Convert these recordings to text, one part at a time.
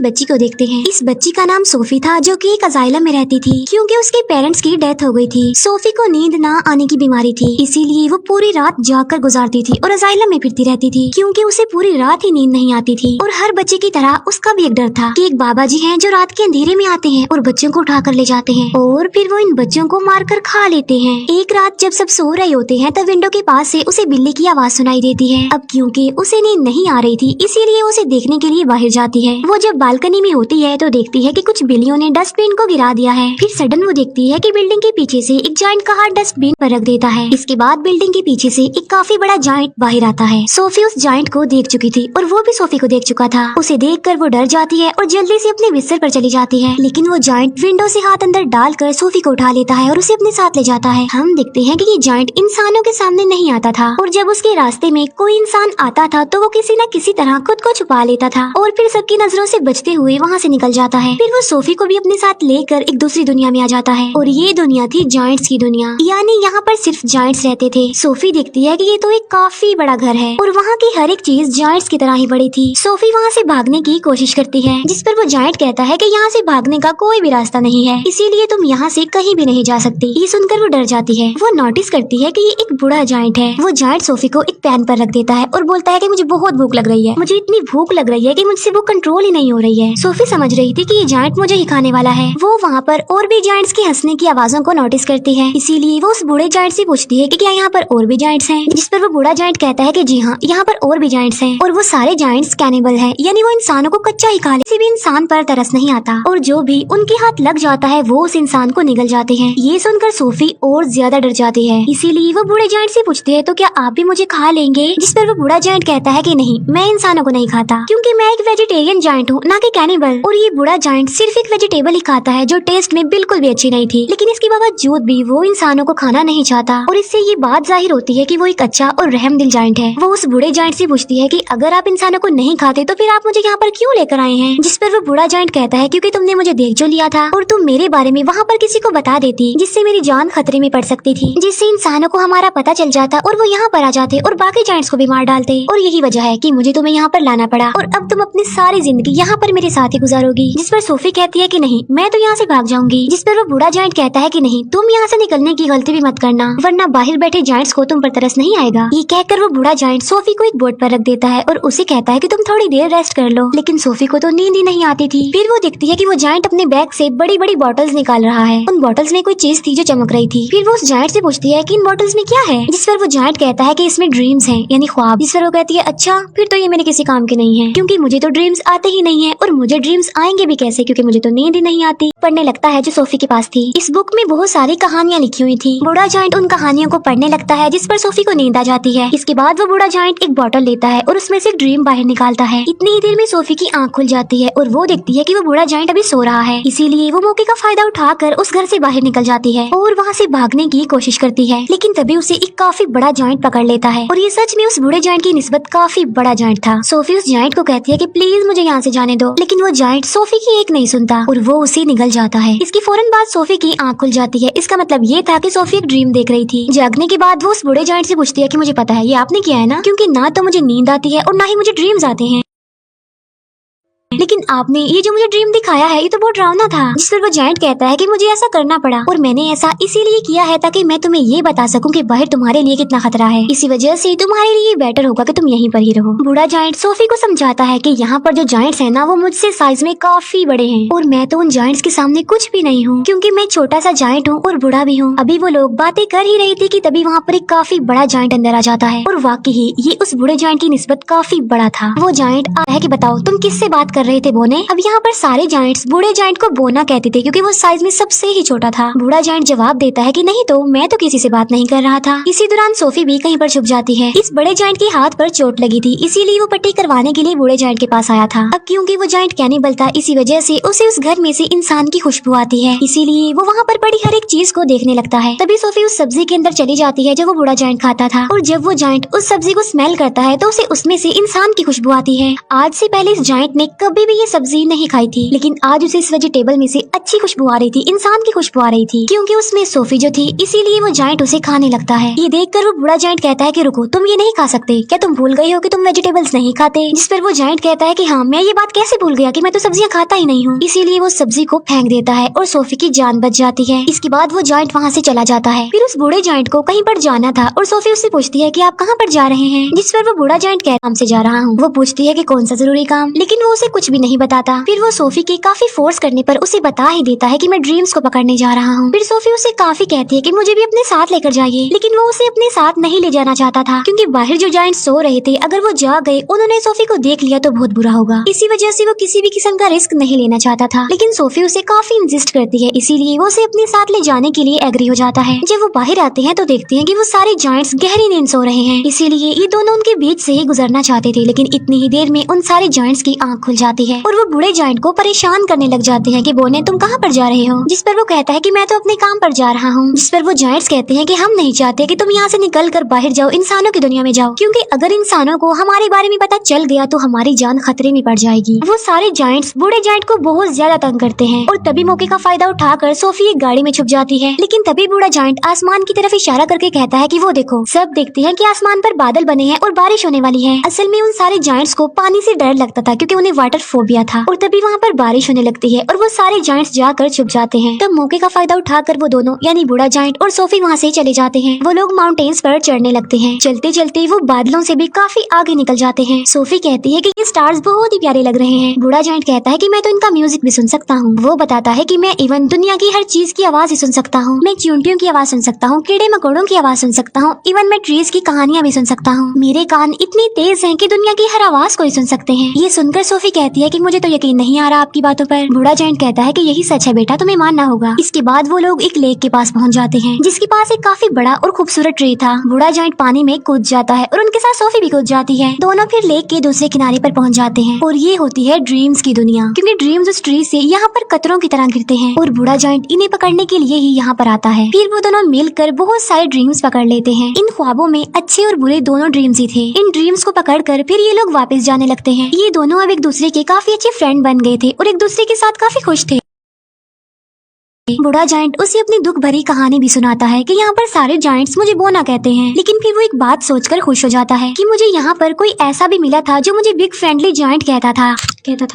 बच्ची को देखते हैं। इस बच्ची का नाम सोफी था, जो कि एक अजाइलम में रहती थी क्योंकि उसके पेरेंट्स की डेथ हो गई थी। सोफी को नींद ना आने की बीमारी थी, इसीलिए वो पूरी रात जागकर गुजारती थी और अजाइलम में फिरती रहती थी क्योंकि उसे पूरी रात ही नींद नहीं आती थी। और हर बच्चे की तरह उसका भी एक डर था कि एक बाबा जी हैं जो रात के अंधेरे में आते हैं और बच्चों को उठा कर ले जाते हैं और फिर वो इन बच्चों को मारकर खा लेते हैं। एक रात जब सब सो रहे होते हैं तब विंडो के पास से उसे बिल्ली की आवाज सुनाई देती है। अब क्योंकि उसे नींद नहीं आ रही थी, इसीलिए उसे देखने के लिए बाहर जाती है। वो जब बालकनी में होती है तो देखती है कि कुछ बिल्लियों ने डस्टबिन को गिरा दिया है। फिर सडन वो देखती है कि बिल्डिंग के पीछे से एक जायंट का हाथ डस्टबिन पर रख देता है। इसके बाद बिल्डिंग के पीछे से एक काफी बड़ा जायंट बाहर आता है। सोफी उस जायंट को देख चुकी थी और वो भी सोफी को देख चुका था। उसे देखकर वो डर जाती है और जल्दी से अपने बिस्तर पर चली जाती है, लेकिन वो जायंट विंडो से हाथ अंदर डालकर सोफी को उठा लेता है और उसे अपने साथ ले जाता है। हम देखते हैं कि ये जायंट इंसानों के सामने नहीं आता था और जब उसके रास्ते में कोई इंसान आता था तो वो किसी न किसी तरह खुद को छुपा लेता था और फिर सबकी नजरों से बचते हुए वहाँ से निकल जाता है। फिर वो सोफी को भी अपने साथ लेकर एक दूसरी दुनिया में आ जाता है और ये दुनिया थी जायंट्स की दुनिया, यानी यहाँ पर सिर्फ जायंट्स रहते थे। सोफी देखती है कि ये तो एक काफी बड़ा घर है और वहाँ की हर एक चीज जायंट्स की तरह ही बड़ी थी। सोफी वहाँ से भागने की कोशिश करती है, जिस पर वो जायंट कहता है कि यहाँ से भागने का कोई भी रास्ता नहीं है, इसीलिए तुम यहाँ से कहीं भी नहीं जा सकती। ये सुनकर वो डर जाती है। वो नोटिस करती है कि ये एक बूढ़ा जायंट है। वो जायंट सोफी को एक पैन पर रख देता है और बोलता है कि मुझे बहुत भूख लग रही है, मुझे इतनी भूख लग रही है कि मुझसे वो कंट्रोल ही नहीं हो रही है। सोफी समझ रही थी कि ये जायंट मुझे ही खाने वाला है। वो वहाँ पर और भी जायंट्स की हंसने की आवाजों को नोटिस करती है, इसीलिए वो उस बूढ़े जायंट से पूछती है कि क्या यहाँ पर और भी जायंट्स हैं, जिस पर वो बूढ़ा जायंट कहता है कि जी हाँ, यहाँ पर और भी जायंट्स हैं और वो सारे जायंट्स कैनिबल हैं, यानी वो इंसानों को कच्चा ही खा ले, किसी भी इंसान पर तरस नहीं आता और जो भी उनके हाथ लग जाता है वो उस इंसान को निगल जाते हैं। ये सुनकर सोफी और ज्यादा डर जाती है, इसीलिए वो बूढ़े जायंट से पूछती है तो क्या आप भी मुझे खा लेंगे, जिस पर वो बूढ़ा जायंट कहता है कि नहीं, मैं इंसानों को नहीं खाता क्योंकि मैं एक वेजिटेरियन जायंट हूँ, ना कि कैनिबल। और ये बूढ़ा जायंट सिर्फ एक वेजिटेबल ही खाता है जो टेस्ट में बिल्कुल भी अच्छी नहीं थी, लेकिन इसके बावजूद भी वो इंसानों को खाना नहीं चाहता और इससे ये बात जाहिर होती है कि वो एक अच्छा और रहमदिल जायंट है। वो उस बूढ़े जायंट से पूछती है कि अगर आप इंसानों को नहीं खाते तो फिर आप मुझे यहाँ पर क्यों लेकर आए हैं, जिस पर वो बूढ़ा जायंट कहता है क्योंकि तुमने मुझे देख जो लिया था और तुम मेरे बारे में वहाँ पर किसी को बता देती, जिससे मेरी जान खतरे में पड़ सकती थी, जिससे इंसानों को हमारा पता चल जाता और वो यहाँ पर आ जाते और बाकी जायंट्स को भी मार डालते, और यही वजह है कि मुझे तुम्हें यहाँ पर लाना पड़ा और अब तुम अपनी सारी जिंदगी यहाँ पर मेरे साथ ही गुजारोगी। जिस पर सोफी कहती है कि नहीं, मैं तो यहाँ से भाग जाऊंगी, जिस पर वो बूढ़ा जायंट कहता है कि नहीं, तुम यहाँ से निकलने की गलती भी मत करना, वरना बाहर बैठे जायंट्स को तुम पर तरस नहीं आएगा। ये कहकर वो बूढ़ा जायंट सोफी को एक बोर्ड पर रख देता है और उसे कहता है कि तुम थोड़ी देर रेस्ट कर लो, लेकिन सोफी को तो नींद ही नहीं आती थी। फिर वो देखती है कि वो जायंट अपने बैग से बड़ी बड़ी बॉटल्स निकाल रहा है। उन बॉटल्स में कोई चीज थी जो चमक रही थी। फिर वो उस जायंट से पूछती है कि इन बॉटल्स में क्या है, जिस पर वो जायंट कहता है कि इसमें ड्रीम्स हैं, यानी ख्वाब। जिस पर वो कहती है अच्छा, फिर तो ये मेरे किसी काम के नहीं है क्योंकि मुझे तो ड्रीम्स आते ही नहीं है और मुझे ड्रीम्स आएंगे भी कैसे क्योंकि मुझे तो नींद ही नहीं आती। पढ़ने लगता है जो सोफी के पास थी। इस बुक में बहुत सारी कहानियाँ लिखी हुई थी। बूढ़ा जायंट उन कहानियों को पढ़ने लगता है, जिस पर सोफी को नींद आ जाती है। इसके बाद वो बूढ़ा जायंट एक बॉटल लेता है और उसमें से ड्रीम बाहर निकालता है। इतनी ही देर में सोफी की आंख खुल जाती है और वो देखती है कि वो बूढ़ा जायंट अभी सो रहा है, इसीलिए वो मौके का फायदा उठाकर उस घर से बाहर निकल जाती है और वहाँ से भागने की कोशिश करती है, लेकिन तभी उसे एक काफी बड़ा जायंट पकड़ लेता है और ये सच में उस बूढ़े जायंट की निस्बत काफी बड़ा जायंट था। सोफी उस जायंट को कहती है कि प्लीज मुझे यहाँ से जाने दो, लेकिन वो जायंट सोफी की एक नहीं सुनता और वो उसे निगल जाता है। इसकी फौरन बाद सोफी की आंख खुल जाती है। इसका मतलब ये था कि सोफी एक ड्रीम देख रही थी। जागने के बाद वो उस बूढ़े जायंट से पूछती है कि मुझे पता है ये आपने किया है ना, क्योंकि ना तो मुझे नींद आती है और ना ही मुझे ड्रीम्स आते हैं, लेकिन आपने ये जो मुझे ड्रीम दिखाया है ये तो बहुत डरावना था। जिस पर वो जायंट कहता है कि मुझे ऐसा करना पड़ा और मैंने ऐसा इसीलिए किया है ताकि मैं तुम्हें ये बता सकूं कि बाहर तुम्हारे लिए कितना खतरा है, इसी वजह से तुम्हारे लिए बेटर होगा कि तुम यहीं पर ही रहो। बूढ़ा जायंट सोफी को समझाता है कि यहाँ पर जो जायंट्स हैं ना वो मुझसे साइज में काफी बड़े हैं और मैं तो उन जायंट्स के सामने कुछ भी नहीं हूँ क्योंकि मैं छोटा सा जायंट हूँ और बूढ़ा भी हूँ। अभी वो लोग बातें कर ही रही थी कि तभी वहाँ पर एक काफी बड़ा जायंट अंदर आ जाता है और वाकई ही ये उस बूढ़े जायंट की निस्बत काफी बड़ा था। वो जायंट आया है कि बताओ तुम किससे बात कर रहे थे बोने। अब यहाँ पर सारे जायंट्स बूढ़े जायंट को बोना कहते थे क्योंकि वो साइज में सबसे ही छोटा था। बूढ़ा जायंट जवाब देता है कि नहीं तो मैं तो किसी से बात नहीं कर रहा था। इसी दौरान सोफी भी कहीं पर छुप जाती है। इस बड़े जायंट के हाथ पर चोट लगी थी, इसीलिए वो पट्टी करवाने के लिए बूढ़े जायंट के पास आया था। अब क्योंकि वो जायंट कैनिबल था, इसी वजह से उसे उस घर में से इंसान की खुशबू आती है, इसीलिए वो वहाँ पर पड़ी हर एक चीज को देखने लगता है। तभी सोफी उस सब्जी के अंदर चली जाती है जो वो बूढ़ा जायंट खाता था और जब वो जायंट उस सब्जी को स्मेल करता है तो उसे उसमें से इंसान की खुशबू आती है। आज से पहले इस जायंट ने कभी भी ये सब्जी नहीं खाई थी, लेकिन आज उसे इस वेजिटेबल में से अच्छी खुशबू आ रही थी, इंसान की खुशबू आ रही थी, क्योंकि उसमें सोफी जो थी, इसीलिए वो जायंट उसे खाने लगता है। ये देखकर वो बूढ़ा जायंट कहता है कि रुको, तुम ये नहीं खा सकते, क्या तुम भूल गई हो कि तुम वेजिटेबल्स नहीं खाते? जिस पर वो जायंट कहता है कि हाँ, मैं ये बात कैसे भूल गया कि मैं तो सब्जियां खाता ही नहीं हूँ। इसीलिए वो सब्जी को फेंक देता है और सोफी की जान बच जाती है। इसके बाद वो जायंट वहाँ से चला जाता है। फिर उस बूढ़े जायंट को कहीं पर जाना था और सोफी उससे पूछती है कि आप कहाँ पर जा रहे हैं? जिस पर वो बूढ़ा जायंट कह काम से जा रहा हूँ। वो पूछती है कि कौन सा जरूरी काम, लेकिन वो उसे कुछ भी नहीं बताता। फिर वो सोफी के काफी फोर्स करने पर उसे बता ही देता है कि मैं ड्रीम्स को पकड़ने जा रहा हूँ। फिर सोफी उसे काफी कहती है कि मुझे भी अपने साथ लेकर जाइए, लेकिन वो उसे अपने साथ नहीं ले जाना चाहता था, क्योंकि बाहर जो जायंट सो रहे थे, अगर वो जा गए, उन्होंने सोफी को देख लिया तो बहुत बुरा होगा। इसी वजह से वो किसी भी किस्म का रिस्क नहीं लेना चाहता था, लेकिन सोफी उसे काफी इंसिस्ट करती है, इसीलिए वो उसे अपने साथ ले जाने के लिए एग्री हो जाता है। जब वो बाहर आते हैं तो देखते हैं कि वो सारे जायंट्स गहरी नींद सो रहे हैं, इसीलिए ये दोनों उनके बीच से ही गुजरना चाहते थे, लेकिन इतनी ही देर में उन सारे जायंट्स की आंख खुल जाती है और वो बूढ़े जायंट को परेशान करने लग जाते हैं कि बोने तुम कहाँ पर जा रहे हो? जिस पर वो कहता है कि मैं तो अपने काम पर जा रहा हूँ। जिस पर वो जायंट्स कहते हैं कि हम नहीं चाहते कि तुम यहाँ से निकल कर बाहर जाओ, इंसानों की दुनिया में जाओ, क्योंकि अगर इंसानों को हमारे बारे में पता चल गया तो हमारी जान खतरे में पड़ जाएगी। वो सारे जायंट्स बूढ़े जायंट को बहुत ज्यादा तंग करते हैं और तभी मौके का फायदा उठाकर सोफी एक गाड़ी में छुप जाती है। लेकिन तभी बूढ़ा जायंट आसमान की तरफ इशारा करके कहता है कि वो देखो, सब देखते हैं कि आसमान पर बादल बने हैं और बारिश होने वाली है। असल में उन सारे जायंट्स को पानी से डर लगता था, क्योंकि उन्हें वाटर फोबिया था, और तभी वहाँ पर बारिश होने लगती है और वो सारे जायंट्स जाकर छुप जाते हैं। तब मौके का फायदा उठाकर वो दोनों यानी बूढ़ा जायंट और सोफी वहाँ से चले जाते हैं। वो लोग माउंटेन्स पर चढ़ने लगते हैं। चलते चलते वो बादलों से भी काफी आगे निकल जाते हैं। सोफी कहती है कि ये स्टार्स बहुत ही प्यारे लग रहे हैं। बूढ़ा जायंट कहता है कि मैं तो इनका म्यूजिक भी सुन सकता हूँ। वो बताता है कि मैं इवन दुनिया की हर चीज की आवाज ही सुन सकता हूँ। मैं चींटियों की आवाज सुन सकता हूँ, कीड़े मकोड़ों की आवाज सुन सकता हूँ, इवन मैं ट्रीज की कहानियाँ भी सुन सकता हूँ। मेरे कान इतने तेज हैं कि दुनिया की हर आवाज को ही सुन सकते हैं। ये सुनकर सोफी कहती है कि मुझे तो यकीन नहीं आ रहा आपकी बातों पर। बूढ़ा जायंट कहता है कि यही सच है बेटा, तुम्हें मानना होगा। इसके बाद वो लोग एक लेक के पास पहुँच जाते हैं, जिसके पास एक काफी बड़ा और खूबसूरत ट्री था। बूढ़ा जायंट पानी में कूद जाता है और उनके साथ सोफी भी कूद जाती है। दोनों फिर लेक के दूसरे किनारे पर पहुँच जाते हैं और ये होती है ड्रीम्स की दुनिया, क्योंकि ड्रीम्स उस ट्री से यहाँ पर कतरों की तरह गिरते हैं और बूढ़ा जायंट इन्हें पकड़ने के लिए ही यहाँ पर आता है। फिर वो दोनों मिलकर बहुत सारे ड्रीम्स पकड़ लेते हैं। इन ख्वाबों में अच्छे और बुरे दोनों ड्रीम्स ही थे। इन ड्रीम्स को पकड़कर फिर ये लोग वापस जाने लगते हैं। ये दोनों अब एक दूसरे के काफी अच्छे फ्रेंड बन गए थे और एक दूसरे के साथ काफी खुश थे। बूढ़ा जायंट उसे अपनी दुख भरी कहानी भी सुनाता है कि यहाँ पर सारे जायंट्स मुझे बोना कहते हैं, लेकिन फिर वो एक बात सोचकर खुश हो जाता है कि मुझे यहाँ पर कोई ऐसा भी मिला था जो मुझे बिग फ्रेंडली जायंट कहता था।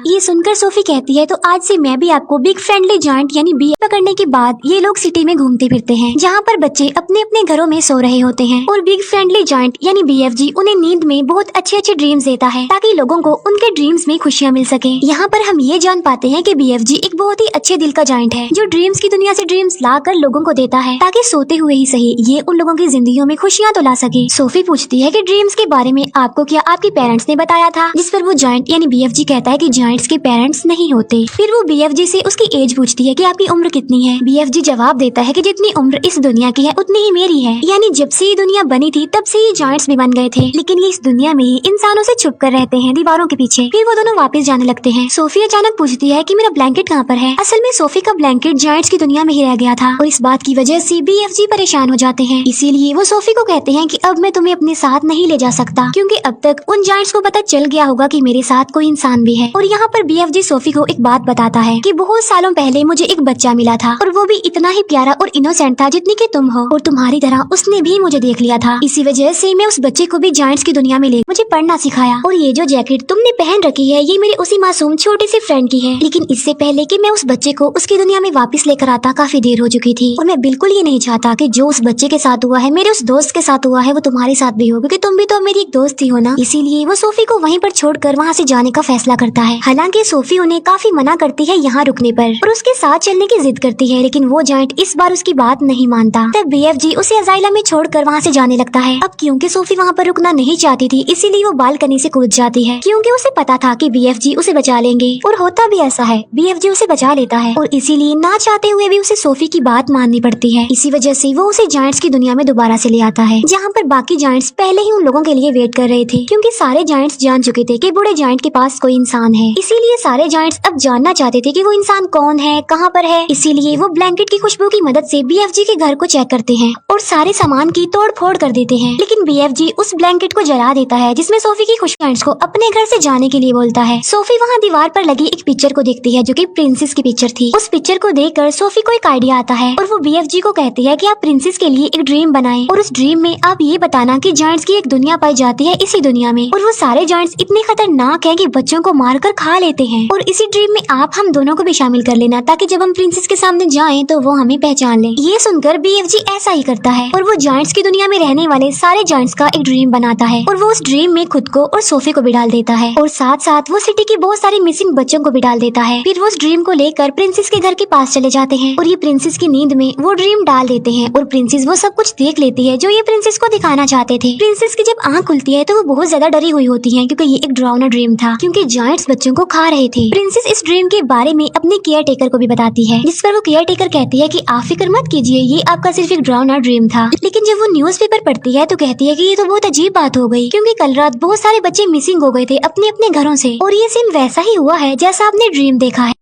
ये सुनकर सोफी कहती है तो आज से मैं भी आपको बिग फ्रेंडली जायंट यानी बी पकड़ने के बाद ये लोग सिटी में घूमते फिरते हैं, जहाँ पर बच्चे अपने अपने घरों में सो रहे होते हैं और बिग फ्रेंडली जायंट यानी BFG उन्हें नींद में बहुत अच्छे अच्छे ड्रीम्स देता है, ताकि लोगों को उनके ड्रीम्स में खुशियाँ मिल सके। यहाँ पर हम ये जान पाते हैं कि BFG एक बहुत ही अच्छे दिल का जायंट है, जो ड्रीम्स की दुनिया से ड्रीम्स लाकर लोगों को देता है, ताकि सोते हुए ही सही ये उन लोगों की जिंदगियों में खुशियाँ तो ला सके। सोफी पूछती है कि ड्रीम्स के बारे में आपको क्या आपके पेरेंट्स ने बताया था? जिस पर वो जायंट यानी BFG कहता है कि जायंट्स के पेरेंट्स नहीं होते। फिर वो BFG से उसकी एज पूछती है कि आपकी उम्र कितनी है? BFG जवाब देता है कि जितनी उम्र इस दुनिया की है उतनी ही मेरी है, यानी जब से ये दुनिया बनी थी तब से ये जायंट्स भी बन गए थे, लेकिन ये इस दुनिया में ही इंसानों से छुप कर रहते हैं दीवारों के पीछे। फिर वो दोनों वापस जाने लगते हैं। सोफी अचानक पूछती है कि मेरा ब्लैंकेट कहाँ पर है? असल में सोफी का ब्लैंकेट जायंट्स की दुनिया में ही रह गया था और इस बात की वजह से BFG परेशान हो जाते हैं। इसीलिए वो सोफी को कहते हैं कि अब मैं तुम्हें अपने साथ नहीं ले जा सकता, क्योंकि अब तक उन जायंट्स को पता चल गया होगा कि मेरे साथ कोई इंसान भी है। और यहाँ पर BFG सोफी को एक बात बताता है कि बहुत सालों पहले मुझे एक बच्चा मिला था और वो भी इतना ही प्यारा और इनोसेंट था जितनी कि तुम हो, और तुम्हारी तरह उसने भी मुझे देख लिया था। इसी वजह से मैं उस बच्चे को भी जायंट्स की दुनिया में ले मुझे पढ़ना सिखाया। और ये जो जैकेट तुमने पहन रखी है ये मेरे उसी मासूम छोटे से फ्रेंड की है, लेकिन इससे पहले कि मैं उस बच्चे को उसकी दुनिया में वापस लेकर आता काफी देर हो चुकी थी। और मैं बिल्कुल ये नहीं चाहता कि जो उस बच्चे के साथ हुआ है मेरे उस दोस्त के साथ हुआ है वो तुम्हारे साथ भी हो, क्योंकि तुम भी तो मेरी एक दोस्त ही हो ना। इसीलिए वो सोफी को वहीं पर छोड़कर वहाँ से जाने का फैसला करता है। हालांकि सोफी उन्हें काफी मना करती है यहाँ रुकने पर और उसके साथ चलने की जिद करती है, लेकिन वो जायंट इस बार उसकी बात नहीं मानता। तब BFG उसे अजाइला में छोड़कर वहाँ से जाने लगता है। अब क्योंकि सोफी वहाँ पर रुकना नहीं चाहती थी, इसीलिए वो बालकनी से कूद जाती है, क्योंकि उसे पता था कि BFG उसे बचा लेंगे। और होता भी ऐसा है, BFG उसे बचा लेता है और इसीलिए ना चाहते चाहते हुए भी उसे सोफी की बात माननी पड़ती है। इसी वजह से वो उसे जायंट्स की दुनिया में दोबारा से ले आता है, जहाँ पर बाकी जायंट्स पहले ही उन लोगों के लिए वेट कर रहे थे, क्योंकि सारे जायंट्स जान चुके थे कि बूढ़े जायंट के पास कोई इंसान है। इसीलिए सारे जायंट्स अब जानना चाहते थे कि वो इंसान कौन है, कहाँ पर है। इसीलिए वो ब्लैंकेट की खुशबू की मदद से BFG के घर को चेक करते हैं और सारे सामान की तोड़ फोड़ कर देते हैं। लेकिन BFG उस ब्लैंकेट को जला देता है, जिसमें सोफी की खुश जायंट्स को अपने घर से जाने के लिए बोलता है। सोफी वहाँ दीवार पर लगी एक पिक्चर को देखती है, जो कि प्रिंसेस की पिक्चर थी। उस पिक्चर को देखकर सोफी को एक आइडिया आता है और वो BFG को कहती है कि आप प्रिंसेस के लिए एक ड्रीम बनाएं और उस ड्रीम में आप ये बताना कि जायंट्स की एक दुनिया पाई जाती है इसी दुनिया में, और वो सारे जायंट्स इतने खतरनाक हैं कि बच्चों को मारकर खा लेते हैं, और इसी ड्रीम में आप हम दोनों को भी शामिल कर लेना, ताकि जब हम प्रिंसेस के सामने जाएं तो वो हमें पहचान ले। ये सुनकर BFG ऐसा ही करता है और वो जायंट्स की दुनिया में रहने वाले सारे जायंट्स का एक ड्रीम बनाता है, और वो उस ड्रीम में खुद को और सोफी को भी डाल देता है, और साथ साथ वो सिटी की बहुत सारे मिसिंग बच्चों को भी डाल देता है। फिर वो उस ड्रीम को लेकर प्रिंसेस के घर के पास चले जाते हैं, और ये प्रिंसेस की नींद में वो ड्रीम डाल देते हैं, और प्रिंसेस वो सब कुछ देख लेती है जो ये प्रिंसेस को दिखाना चाहते थे। प्रिंसेस की जब आँख खुलती है तो वो बहुत ज्यादा डरी हुई होती है, क्योंकि ये एक डरावना ड्रीम था, क्योंकि जायंट्स बच्चों को खा रहे थे। प्रिंसेस इस ड्रीम के बारे में अपने केयर टेकर को भी बताती है, जिस पर वो केयर टेकर कहती है कि आप फिक्र मत कीजिए, ये आपका सिर्फ एक डरावना ड्रीम था। लेकिन जब वो न्यूज़पेपर पढ़ती है तो कहती है कि ये तो बहुत अजीब बात हो गई, क्योंकि कल रात बहुत सारे बच्चे मिसिंग हो गए थे अपने अपने घरों से, और ये सेम वैसा ही हुआ है जैसा आपने ड्रीम देखा है।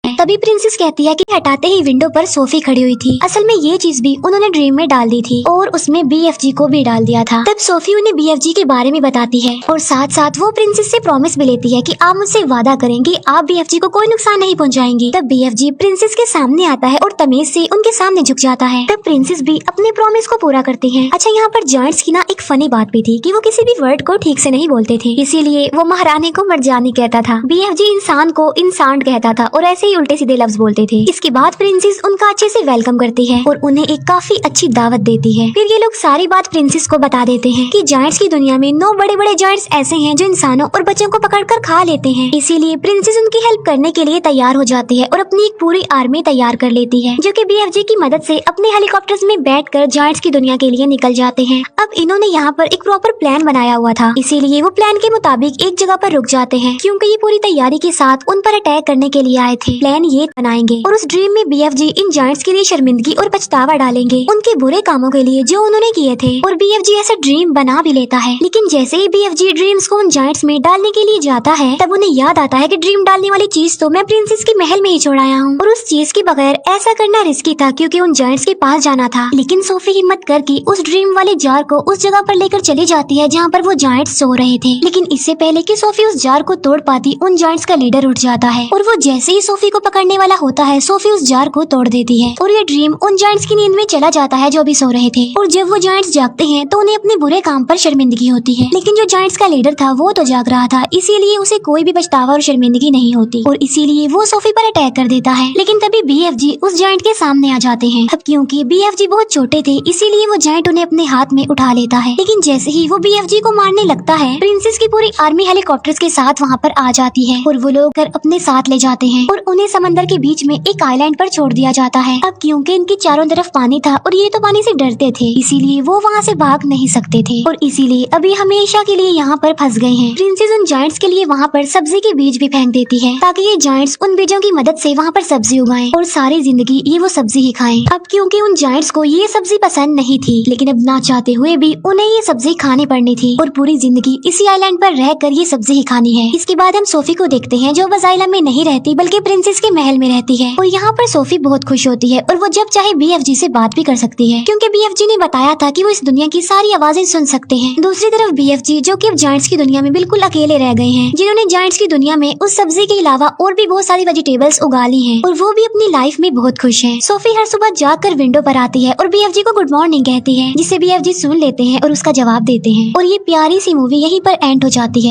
तभी प्रिंसेस कहती है कि हटाते ही विंडो पर सोफी खड़ी हुई थी। असल में ये चीज भी उन्होंने ड्रीम में डाल दी थी, और उसमें BFG को भी डाल दिया था। तब सोफी उन्हें BFG के बारे में बताती है, और साथ साथ वो प्रिंसेस से प्रॉमिस भी लेती है कि आप मुझसे वादा करेंगे आप BFG को कोई नुकसान नहीं पहुंचाएंगी। तब BFG प्रिंसेस के सामने आता है और तमीज से उनके सामने झुक जाता है। तब प्रिंसेस भी अपने प्रॉमिस को पूरा करते हैं। अच्छा, यहाँ पर जायंट्स की ना एक फनी बात भी थी कि वो किसी भी वर्ड को ठीक से नहीं बोलते थे, इसीलिए वो महारानी को मर्जानी कहता था, BFG इंसान को इंसान कहता था, और ऐसे ही उल्टे सीधे लफ्ज बोलते थे। इसके बाद प्रिंसेस उनका अच्छे से वेलकम करती है और उन्हें एक काफी अच्छी दावत देती है। फिर ये लोग सारी बात प्रिंसेस को बता देते हैं कि जायंट्स की दुनिया में 9 बड़े बड़े जायंट्स ऐसे हैं जो इंसानों और बच्चों को पकड़कर खा लेते हैं। इसीलिए प्रिंसेस उनकी हेल्प करने के लिए तैयार हो जाती है और अपनी एक पूरी आर्मी तैयार कर लेती है, जो कि BFG की मदद से अपने हेलीकॉप्टर्स में बैठकर जायंट्स की दुनिया के लिए निकल जाते हैं। अब इन्होंने यहाँ पर एक प्रॉपर प्लान बनाया हुआ था, इसीलिए वो प्लान के मुताबिक एक जगह पर रुक जाते हैं, क्योंकि ये पूरी तैयारी के साथ उन पर अटैक करने के लिए आए थे। प्लान ये बनाएंगे और उस ड्रीम में BFG इन जायंट्स के लिए शर्मिंदगी और पछतावा डालेंगे उनके बुरे कामों के लिए जो उन्होंने किए थे, और BFG ऐसा ड्रीम बना भी लेता है। लेकिन जैसे ही BFG ड्रीम्स को उन जायंट्स में डालने के लिए जाता है, तब उन्हें याद आता है कि ड्रीम डालने वाली चीज तो मैं प्रिंसेस के महल में ही छोड़ आया हूँ, और उस चीज के बगैर ऐसा करना रिस्की था, क्योंकि उन जायंट्स के पास जाना था। लेकिन सोफी हिम्मत करके उस ड्रीम वाले जार को उस जगह पर लेकर चली जाती है जहाँ पर वो जायंट्स सो रहे थे। लेकिन इससे पहले कि सोफी उस जार को तोड़ पाती, उन जायंट्स का लीडर उठ जाता है, और वो जैसे ही सोफी को पकड़ने वाला होता है, सोफी उस जार को तोड़ देती है, और ये ड्रीम उन जायंट्स की नींद में चला जाता है जो अभी सो रहे थे। और जब वो जायंट्स जागते हैं तो उन्हें अपने बुरे काम पर शर्मिंदगी होती है, लेकिन जो जायंट्स का लीडर था वो तो जाग रहा था, इसीलिए उसे कोई भी पछतावा और शर्मिंदगी नहीं होती, और इसीलिए वो सोफी पर अटैक कर देता है। लेकिन तभी BFG उस जायंट के सामने आ जाते हैं। अब क्योंकि BFG बहुत छोटे थे, इसीलिए वो जायंट उन्हें अपने हाथ में उठा लेता है। लेकिन जैसे ही वो BFG को मारने लगता है, प्रिंसेस की पूरी आर्मी हेलीकॉप्टर्स के साथ वहाँ पर आ जाती है, और वो लोग अपने साथ ले जाते हैं और उन्हें समंदर के बीच में एक आइलैंड पर छोड़ दिया जाता है। अब क्योंकि इनके चारों तरफ पानी था और ये तो पानी से डरते थे, इसीलिए वो वहाँ से भाग नहीं सकते थे, और इसीलिए अभी हमेशा के लिए यहाँ पर फंस गए हैं। प्रिंसेस उन जायंट्स के लिए वहाँ पर सब्जी के बीज भी फेंक देती है, ताकि ये जायंट्स उन बीजों की मदद से वहाँ पर सब्जी उगाएं और सारी जिंदगी ये वो सब्जी ही खाएं। अब क्योंकि उन जायंट्स को ये सब्जी पसंद नहीं थी, लेकिन अब ना चाहते हुए भी उन्हें ये सब्जी खानी पड़नी थी, और पूरी जिंदगी इसी आइलैंड पर रहकर ये सब्जी ही खानी है। इसके बाद हम सोफी को देखते हैं, जो बस आइलैंड में नहीं रहती बल्कि प्रिंसेस के महल में रहती है, और यहाँ पर सोफी बहुत खुश होती है, और वो जब चाहे BFG से बात भी कर सकती है, क्योंकि BFG ने बताया था कि वो इस दुनिया की सारी आवाजें सुन सकते हैं। दूसरी तरफ BFG, जो कि अब जायंट्स की दुनिया में बिल्कुल अकेले रह गए हैं, जिन्होंने जायंट्स की दुनिया में उस सब्जी के अलावा और भी बहुत सारी वेजिटेबल्स उगा ली हैं, और वो भी अपनी लाइफ में बहुत खुश हैं। सोफी हर सुबह जाकर विंडो पर आती है और BFG को गुड मॉर्निंग कहती है, जिसे BFG सुन लेते हैं और उसका जवाब देते हैं, और ये प्यारी सी मूवी यहीं पर एंड हो जाती है।